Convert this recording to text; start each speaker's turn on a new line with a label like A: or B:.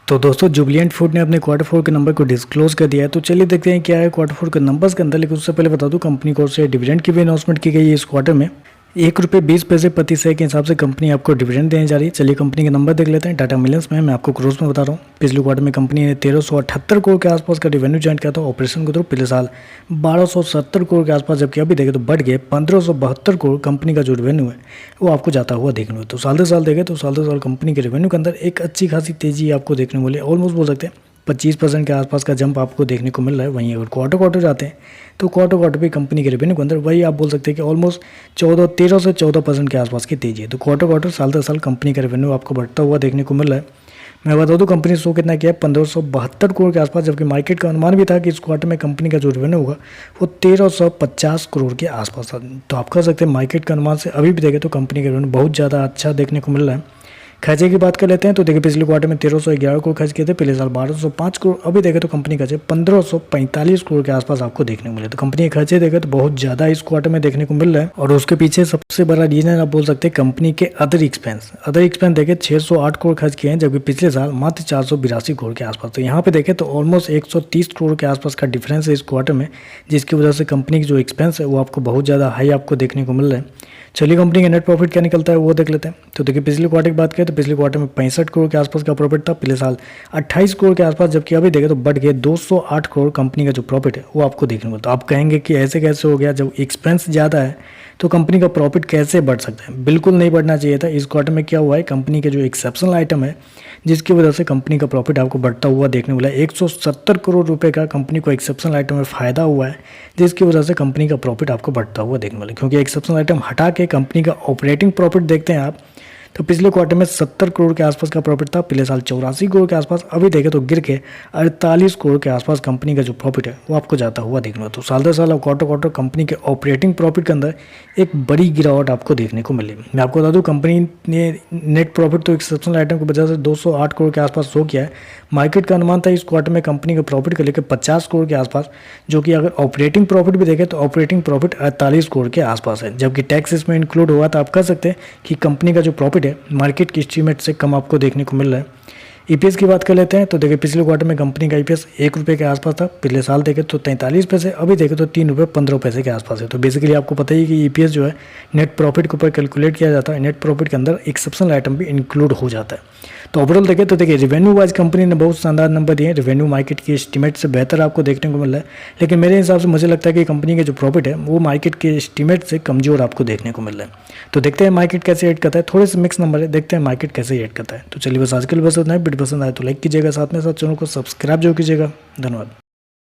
A: तो दोस्तों जुबिलेंट फूड ने अपने क्वार्टर फोर के नंबर को डिस्क्लोज कर दिया है। तो चलिए देखते हैं क्या है क्वार्टर फोर के नंबर्स के अंदर। लेकिन उससे पहले बता दूं कंपनी को से डिविडेंड की भी अनाउंसमेंट की गई है इस क्वार्टर में। 1 रुपये 20 पैसे प्रति शेयर के हिसाब से कंपनी आपको डिविडेंड देने जा रही है। चलिए कंपनी के नंबर देख लेते हैं। टाटा मिलियंस में मैं आपको क्रोर्स में बता रहा हूँ। पिछले क्वार्टर में कंपनी ने 1378 करोड़ के आसपास का रेवेन्यू जनरेट किया था ऑपरेशन के थ्रू। पिछले साल 1270 करोड़ के आसपास, जबकि अभी देखें तो बढ़ गए 1572 करोड़ कंपनी का जो रेवेन्यू है वो आपको जाता हुआ देखने को। तो साल दर साल देखें तो साल दर साल कंपनी के रेवेन्यू के अंदर एक अच्छी खासी तेजी आपको देखने को मिली। ऑलमोस्ट बोल सकते हैं 25% के आसपास का जंप आपको देखने को मिल रहा है। वहीं अगर क्वार्टर जाते हैं तो क्वार्टर भी कंपनी के रेवेन्यू के अंदर वही आप बोल सकते हैं कि ऑलमोस्ट 13 से 14% के आसपास की तेजी है। तो क्वार्टर साल दर साल कंपनी का रेवेन्यू आपको बढ़ता हुआ देखने को मिल रहा है। मैं बता दूं कंपनी शो कितना किया है 1572 करोड़ के आसपास, जबकि मार्केट का अनुमान भी था कि इस क्वार्टर में कंपनी का जो रेवेन्यू होगा वो 1350 करोड़ के आसपास था। तो आप कह सकते हैं मार्केट के अनुमान से अभी भी देखें तो कंपनी का रेवेन्यू बहुत ज़्यादा अच्छा देखने को मिल रहा है। खर्चे की बात कर लेते हैं तो देखिए पिछले क्वार्टर में 1311 करोड़ खर्च किए थे। पिछले साल 1205 करोड़। अभी देखें तो कंपनी खर्चे 1545 करोड़ के आसपास आपको देखने को मिले। तो कंपनी के खर्चे देखें तो बहुत ज़्यादा इस क्वार्टर में देखने को मिल रहा है। और उसके पीछे सबसे बड़ा रीजन आप बोल सकते हैं कंपनी के अदर एक्सपेंस देखें 608 करोड़ खर्च किए हैं, जबकि पिछले साल मात्र 482 करोड़ के आसपास। तो यहाँ पे देखें तो ऑलमोस्ट 130 करोड़ के आसपास का डिफरेंस है इस क्वार्टर में, जिसकी वजह से कंपनी की जो एक्सपेंस है वो आपको बहुत ज़्यादा हाई आपको देखने को मिल रहा है। चलिए कंपनी का नेट प्रॉफिट क्या निकलता है वो देख लेते हैं। तो देखिए पिछले क्वार्टर की बात करें तो पिछले क्वार्टर में 65 करोड़ के आसपास का प्रॉफिट था। पिछले साल 28 करोड़ के आसपास, जबकि अभी देखें तो बढ़ गए 208 करोड़ कंपनी का जो प्रॉफिट है वो आपको देखने को। तो आप कहेंगे कि ऐसे कैसे हो गया, जब एक्सपेंस ज़्यादा है तो कंपनी का प्रॉफिट कैसे बढ़ सकता है। बिल्कुल नहीं बढ़ना चाहिए था। इस क्वार्टर में क्या हुआ है, कंपनी के जो एक्सेप्शनल आइटम है जिसकी वजह से कंपनी का प्रॉफिट आपको बढ़ता हुआ देखने को मिला। 170 करोड़ रुपए का कंपनी को एक्सेप्शनल आइटम में फ़ायदा हुआ है, जिसकी वजह से कंपनी का प्रॉफिट आपको बढ़ता हुआ देखने को मिला। क्योंकि एक्सेप्शनल आइटम हटा के कंपनी का ऑपरेटिंग प्रॉफिट देखते हैं आप तो पिछले क्वार्टर में 70 करोड़ के आसपास का प्रॉफिट था। पिछले साल 84 करोड़ के आसपास। अभी देखें तो गिर के 48 करोड़ के आसपास कंपनी का जो प्रॉफिट है वो आपको जाता हुआ देखने को। तो साल दर साल क्वार्टर कंपनी के ऑपरेटिंग प्रॉफिट के अंदर एक बड़ी गिरावट आपको देखने को मिली। मैं आपको बता दूं कंपनी ने नेट प्रॉफिट तो एक्सेप्शनल आइटम की वजह से 208 करोड़ के आसपास शो किया है। मार्केट का अनुमान था इस क्वार्टर में कंपनी का प्रॉफिट को लेकर 50 करोड़ के आसपास, जो कि अगर ऑपरेटिंग प्रॉफिट भी देखें तो ऑपरेटिंग प्रॉफिट 48 करोड़ के आसपास है, जबकि टैक्स इसमें इंक्लूड हुआ। तो आप कह सकते हैं कि कंपनी का जो प्रॉफिट है मार्केट की एस्टीमेट से कम आपको देखने को मिल रहा है। ईपीएस की बात कर लेते हैं तो देखिए पिछले क्वार्टर में कंपनी का ईपीएस 1 रुपये के आसपास था। पिछले साल देखें तो 43 पैसे। अभी देखें तो 3 रुपये 15 पैसे के आसपास है। तो बेसिकली आपको पता ही कि ईपीएस जो है नेट प्रॉफिट के ऊपर कैलकुलेट किया जाता है। नेट प्रॉफिट के अंदर एक्सेप्शनल आइटम भी इंक्लूड हो जाता है। तो ओवरऑल देखें तो देखिए रेवेन्यू वाइज कंपनी ने बहुत शानदार नंबर दिए हैं। रेवेन्यू मार्केट की एस्टीमेट से बेहतर आपको देखने को मिल रहा है, लेकिन मेरे हिसाब से मुझे लगता है कि कंपनी के जो प्रॉफिट है वो मार्केट के एस्टीमेट से कमजोर आपको देखने को मिल रहा है। तो देखते हैं मार्केट कैसे एड करता है। थोड़े से मिक्स नंबर है, देखते हैं मार्केट कैसे एड करता है। तो चलिए बस आज के लिए बस उतना ही। वीडियो पसंद आए तो लाइक कीजिएगा, साथ में साथ चैनल को सब्सक्राइब जरूर कीजिएगा। धन्यवाद।